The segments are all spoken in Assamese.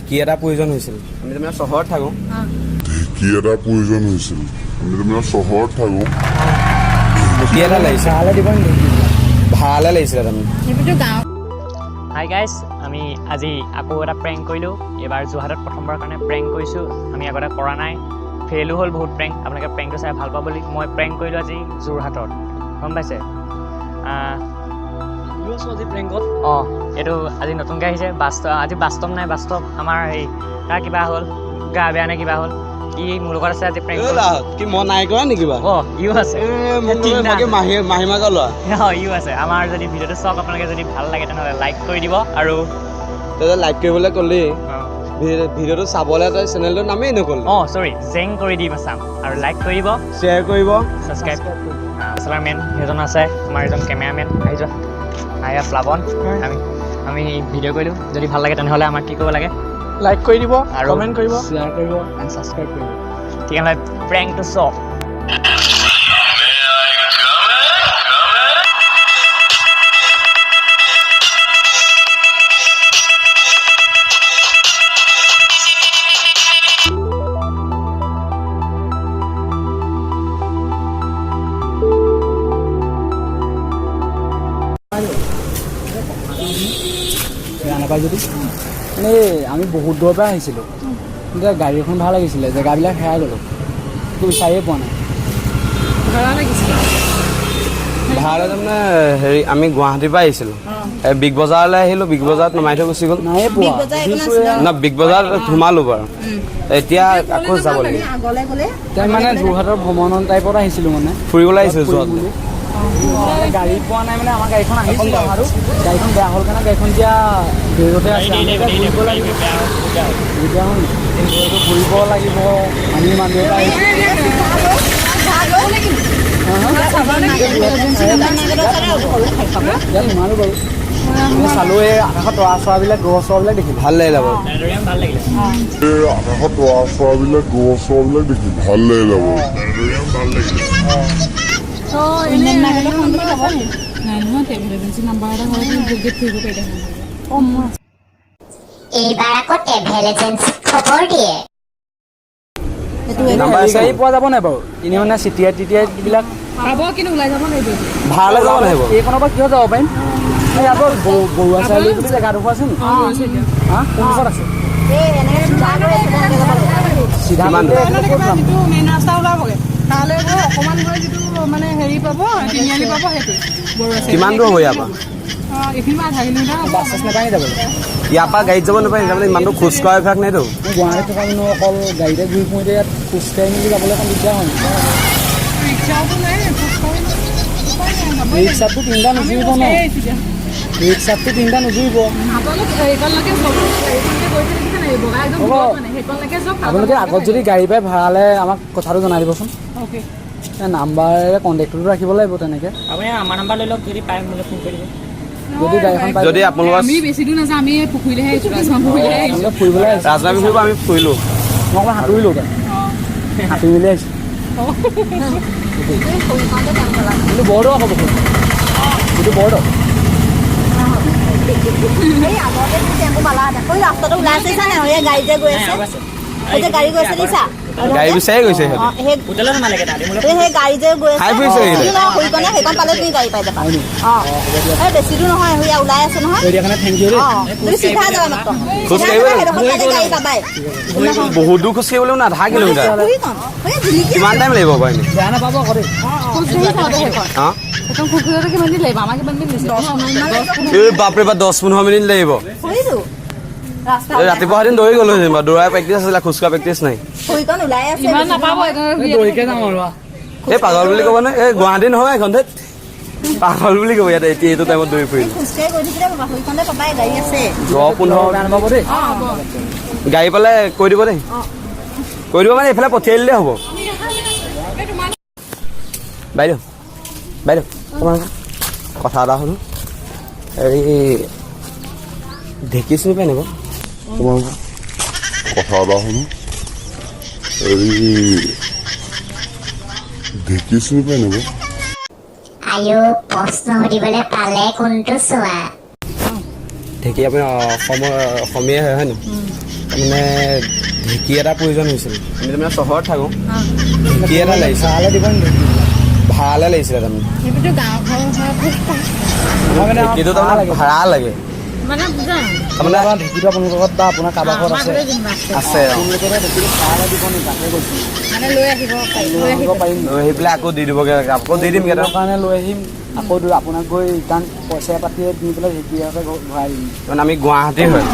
ঢেঁকী এটা প্ৰয়োজন হৈছিল আমি তাৰমানে চহৰত থাকোঁ ঢেঁকী এটা প্ৰয়োজন হৈছিল আমি তাৰমানে চহৰত থাকোঁ ঢেঁকী এটা লাগিছিল ভাড়ালৈ লাগিছিলে তাৰমানে হাই গাইজ আমি আজি আকৌ এটা প্ৰেংক কৰিলোঁ এইবাৰ যোৰহাটত প্ৰথমবাৰৰ কাৰণে প্ৰেংক কৰিছোঁ আমি আগতে কৰা নাই ফেইলো হ'ল বহুত প্ৰেংক আপোনালোকে প্ৰেংকটো চাই ভাল পাব বুলি মই প্ৰেংক কৰিলোঁ আজি যোৰহাটত গম পাইছে আজি প্ৰেংকত অঁ এইটো আজি নতুনকৈ আহিছে আজি বাস্তৱ নাই বাস্তৱ আমাৰ হেৰি তাৰ কিবা হ'ল গা বেয়া নে কিবা হ'ল ই মোৰ লগত আছে আজি প্ৰেংক কি মই নাই কৰা নেকি বাৰু অঁ ইও আছে মাহীমাকৰ লোৱা অঁ ইও আছে আমাৰ যদি ভিডিঅ'টো চাওক আপোনালোকে যদি ভাল লাগে তেনেহ'লে লাইক কৰি দিব আৰু তই লাইক কৰিবলৈ ক'লি ভিডিঅ'টো চাবলৈ তই চেনেলটোৰ নামেই নক'লি অঁ চৰি জেং কৰি দিম চাম আৰু লাইক কৰি দিব শ্বেয়াৰ কৰিব ছাবস্ক্ৰাইব মেন সেইজন আছে আমাৰ এজন কেমেৰামেন আহি যোৱা আয়া প্লাৱন আমি ভিডিঅ' কৰিলোঁ যদি ভাল লাগে তেনেহ'লে আমাক কি কৰিব লাগে লাইক কৰি দিব আৰু কমেণ্ট কৰিব শ্বেয়াৰ কৰিব এণ্ড ছাবস্ক্ৰাইব কৰিব ঠিক আছে প্ৰেংকটো চাওক নাপায় যদি মানে আমি বহুত দূৰৰ পৰা আহিছিলোঁ কিন্তু গাড়ীখন ভাল লাগিছিলে জেগাবিলাক হেৰাই গ'লোঁ একো বিচাৰিয়ে পোৱা নাই ভাড়া তাৰমানে হেৰি আমি গুৱাহাটীৰ পৰা আহিছিলোঁ বিগ বজাৰলৈ আহিলোঁ বিগ বজাৰত নমাই থৈ গুচি গ'ল নায়ে পোৱা না বিগ বজাৰত সোমালোঁ বাৰু এতিয়া আকৌ যাব লাগিব এতিয়া মানে যোৰহাটৰ ভ্ৰমণৰ টাইপত আহিছিলোঁ মানে ফুৰিবলৈ আহিছোঁ যোৰহাট গাড়ী পোৱা নাই মানে আমাৰ গাড়ীখন আহিছিল আৰু গাড়ীখন বেয়া হ'ল কাৰণে গাড়ীখন এতিয়া বেৰতে আছে ফুৰিব লাগিব এতিয়া ফুৰিব লাগিব আমি মানুহ এটা নোৱাৰো বাৰু আমি চালোঁ এই আকাশত তৰা চৰাবিলাক গছ চৰাবিলাক দেখিলোঁ ভাল লাগিলে বাৰু ভাল লাগিলে এই আকাশত তৰা চৰাবিলাক গছ চৰাবিলাক দেখি ভাল লাগিলে বাৰু ভাল লাগিলে এইবাৰ আকৌ ট্ৰেভেল এজেঞ্চিত খবৰ দিয়ে গাড়ী পোৱা যাব নাই বাৰু এনেই মানে চিটিয়াই টিটিয়াইবিলাক ভাড়ালৈ যাব লাগিব এইখনৰ পৰা কিহত যাব পাৰিম ইয়াত বৰুৱা চাৰিআলি বুলি জেগাডোখৰ আছে নেকি হা কোনডোখৰত আছে চিধা কিমান ক'ত যাম মেইন ৰাস্তা ওলাবগৈ তালৈ গৈ অকণমান গৈ যিটো মানে হেৰি পাব তিনিআলি পাব সেইটো কিমান দূৰ হ'ব ইয়াৰ পৰা এইখিনি আধা কিলোমিটাৰ বাছ চাছ নাপায় নি যাবলৈ ইয়াৰ পৰা গাড়ীত যাব নাপায় তাৰমানে ইমানটো খোজ কঢ়া অভ্যাস নাইতো মই গুৱাহাটীত থকা মানুহ অকল গাড়ীতে ঘূৰি ফুৰোঁতে ইয়াত খোজকাঢ়ি মেলি যাবলৈ অকণ দিগদাৰ হয় ৰিক্সাওতো নাই ৰিক্সাতটো তিনিটা নুজুৰিব ন ৰিক্সাতটো তিনিটা নুজুৰিব আপোনালোকে আগত যদি গাড়ী পাই ভাড়ালে আমাক কথাটো জনাই দিবচোন নাম্বাৰেৰে কণ্টেক্টটো ৰাখিব লাগিব তেনেকৈ আপুনি আমাৰ নাম্বাৰ লৈ লওক যদি পাই মোলৈ ফোন কৰিব যদি গাড়ীখন পাই যদি আপোনালোকৰ আমি বেছি দূৰ নাযাওঁ আমি পুখুৰীলৈহে আহিছোঁ আপোনালোকে ফুৰিবলৈ আহিছে ৰাজনামী ফুৰিব আমি ফুৰিলোঁ মই অকণমান সাঁতুৰিলোঁ তাত সাঁতুৰি মেলি আহিছোঁ কিন্তু বৰ দৰ হ'ব এইটো বৰ দৰ ৰাস্তাটো ওলাই আছে গাড়ী যে গৈ আছে গাড়ী গৈ আছে দিছা গাড়ী বিচাৰি গৈছে হোটেলত সোমালেগে তাহাঁতি মোলৈ সেই গাড়ী যে গৈ খাই ফুৰিছে সেইখন পালে তুমি গাড়ী পাই যাবা অঁ বেছি দূৰ নহয় সেয়া ওলাই আছে নহয় এৰিয়াখনে থেংক ইউ দেই তুমি চিধা যাবা মাত্ৰ খোজ কাঢ়িব গাড়ী পাবাই বহুত দূৰ খোজ কাঢ়িবলৈ না 10 কিলোমিটাৰ কিমান টাইম লাগিব বাৰু এনেই বেয়া নাপাব আকৌ দেই অঁ সেইখন পুখুৰীতে কিমান দিন লাগিব আমাক কিমান দিন দিছে এই বাপৰে বা 10-15 মিনিট লাগিব ৰাতিপুৱা দিন দৌৰি গ'লো যেনিবা দৌৰাৰ প্ৰেক্টিছ আছিলে খোজ কঢ়া প্ৰেক্টিছ নাই ওলাই আছে ইমান নাপাব দৌৰিকে যাম আৰু এই পাগল বুলি ক'ব নে এই গুৱাহাটী নহয় এখন ঠাইত পাগল বুলি ক'ব ইয়াতে এতিয়া এইটো টাইমত দৌৰি ফুৰিলোঁ খোজকাঢ়ি গৈ থাকিলে পাবা সেইখনতে পাবাই গাড়ী আছে 10-15 বেয়া নাপাব দেই গাড়ী পালে কৈ দিব দেই কৈ দিব মানে এইফালে পঠিয়াই দিলেই হ'ব বাইদেউ বাইদেউ তোমাৰ কথা এটা শুনো হেৰি ঢেঁকী চিনি পাই নিব তোমাৰ কথা এটা শুনো হেৰি ঢেঁকী চিনি পাই নিব আয়ো প্ৰশ্ন সুধিবলৈ পালে কোনটো চোৱা ঢেঁকী আপুনি অসমীয়া হয় নহয় মানে ঢেঁকী এটা প্ৰয়োজন হৈছিল আমি তাৰমানে চহৰত থাকোঁ ঢেঁকী এটা লাগিছিল ভাড়ালৈ দিব নেকি ভাড়ালৈ লাগিছিলে তাৰমানে সেইটোতো গাঁও ঘৰ মানে ঢেঁকীটো তাৰমানে ভাড়া লাগে মানে বুজা তাৰমানে আপোনাৰ ঢেঁকীটো আপোনালোকৰ ঘৰত বা আপোনাৰ কাৰোবাৰ ঘৰত আছে আছে আপোনালোকে ঢেঁকীটো ভাড়ালৈ দিব নেকি তাকে কৈছোঁ মানে লৈ আহিব লৈ আহিব পাৰিম লৈ আহি পেলাই আকৌ দি দিবগৈ আকৌ দি দিম সেইটো কাৰণে লৈ আহিম আকৌ আপোনাক গৈ ৰিটাৰ্ণ পইচা পাতি দি পেলাই ঢেঁকী এটা ঘূৰাই দিম মানে আমি গুৱাহাটীৰ হয়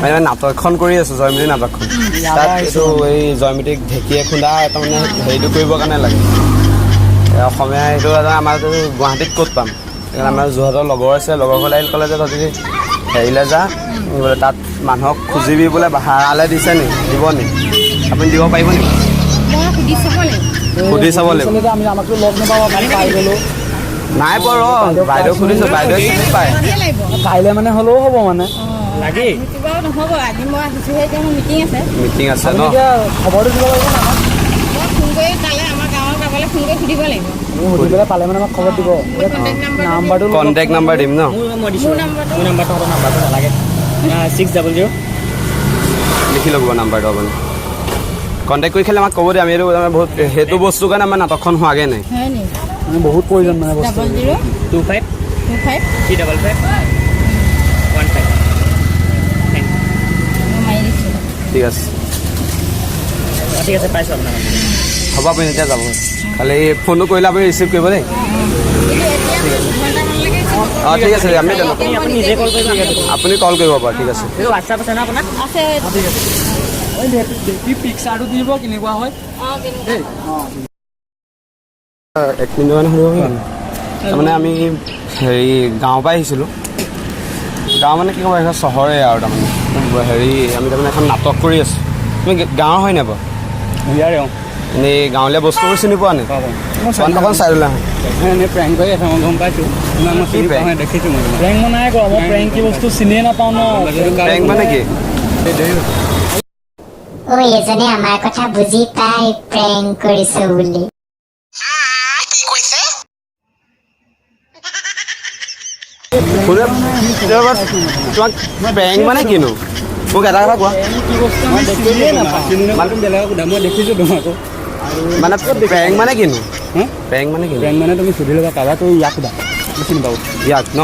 মানে নাটকখন কৰি আছোঁ জয়মতী নাটকখন তাত এইটো এই জয়মতীক ঢেঁকীয়ে খুন্দা তাৰমানে হেৰিটো কৰিবৰ কাৰণে লাগে অসমীয়া সেইটো আমাৰ গুৱাহাটীত ক'ত পাম সেইকাৰণে আমাৰ যোৰহাটৰ লগৰ আছে লগৰ ঘৰলৈ আহিল ক'লে যে তহঁতি হেৰিলৈ যা বোলে তাত মানুহক খুজিবি বোলে ভাড়ালৈ দিছে নি দিব নি আপুনি দিব পাৰিব নেকি মই সুধি চাব লাগিব সুধি চাব লাগিব আচলতে আমি আমাকতো লগ নাপাওঁ আপুনি পাই গ'লো নাই পোৱা ৰ বাইদেউ সুধিছোঁ বাইদেৱে চিনি পায় লাগিব কাইলৈ মানে হ'লেও হ'ব মানে লাগে সেইটো বাৰু নহ'ব আজি মই আহিছোঁহে এতিয়া মোৰ মিটিং আছে মিটিং আছে আপুনি ন এতিয়া খবৰটো দিব লাগিব না মই ফোন কৰি কাইলৈ আমাৰ গাঁৱৰ কাৰোবালৈ ফোন কৰি সুধিব লাগিব আপুনি সুধি পেলাই পালে মানে আমাক খবৰ দিব নাম্বাৰটো কণ্টেক্ট নাম্বাৰ দিম ন মই দিছোঁ মোৰ নাম্বাৰটো হ'ব নাম্বাৰটো নালাগে 600 লিখি ল'ব নাম্বাৰটো আপুনি কণ্টেক্ট কৰি খালি আমাক ক'ব দিয়ে আমি এইটো তাৰমানে বহুত সেইটো বস্তুৰ কাৰণে আমাৰ নাটকখন হোৱাগৈ নাই হয় নি মানে বহুত প্ৰয়োজন মানে বস্তু 25 0025 355 15 মই মাৰি দিছোঁ ঠিক আছে ঠিক আছে পাইছোঁ আপোনাক হ'ব আপুনি এতিয়া যাব খালি ফোনটো কৰিলে আপুনি ৰিচিভ কৰিব দেই অঁ ঠিক আছে আমি আপুনি নিজে কল কৰিব আপুনি কল কৰিব পাৰে ঠিক আছে এইটো হোৱাটছআপ আছে ন আপোনাৰ আছে ঢেঁকী পিকচাৰটো দিব কেনেকুৱা হয় অঁ কিন্তু দেই এক মিনিট মানে সুধিব পাৰিম তাৰমানে আমি হেৰি গাঁৱৰ পৰা আহিছিলোঁ গাঁও মানে কি ক'ব এখন চহৰে আৰু তাৰমানে হেৰি আমি তাৰমানে এখন নাটক কৰি আছোঁ তুমি গাঁৱৰ হয় নাই বাৰু ইয়াৰে এনেই গাঁৱলীয়া বস্তুবোৰ চিনি পোৱা নাই অকণ চাই ল'লে এনেই প্ৰেংক কৰি আছে মই গম পাইছোঁ কি prank? দেখিছোঁ মই প্ৰেংক মই নাই কৰা মই প্ৰেংক কি বস্তু চিনিয়ে নাপাওঁ ন প্ৰেংক মানে কি ঐ এজনে আমাৰ কথা বুজি পাই প্ৰেংক কৰিছে বুলি তোমাক প্ৰেংক মানে কিনো মোক এটা কথা কোৱা কি বস্তু মই দেখিয়ে নাপাওঁ বেলেগক সোধা মই দেখিছোঁ তোমাকো মানে প্ৰেংক মানে কিনো প্ৰেংক মানে কিনো প্ৰেংক মানে তুমি সুধি ল'বা কাৰোবাক তুমি ইয়াক সোধা চিনি পাব ইয়াক ন